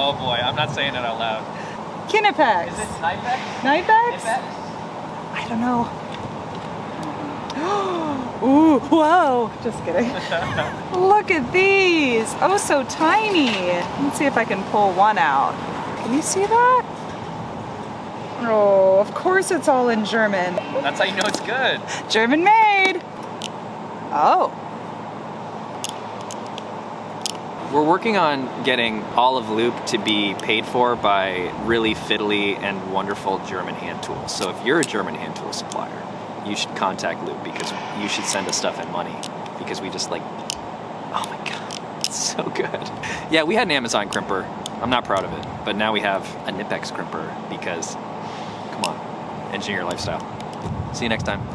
Oh boy, I'm not saying it out loud. Knipex. Is it Knipex? Knipex? Knipex? I don't know. Ooh, whoa. Just kidding. Look at these. Oh, so tiny. Let's see if I can pull one out. Can you see that? Oh, of course it's all in German. That's how you know it's good. German made. Oh. We're working on getting Olive Loop to be paid for by really fiddly and wonderful German hand tools. So if you're a German hand tool supplier, you should contact Loop because you should send us stuff in money because we just like, oh my God, it's so good. Yeah, we had an Amazon crimper. I'm not proud of it, but now we have a Knipex crimper because, come on, engineer lifestyle. See you next time.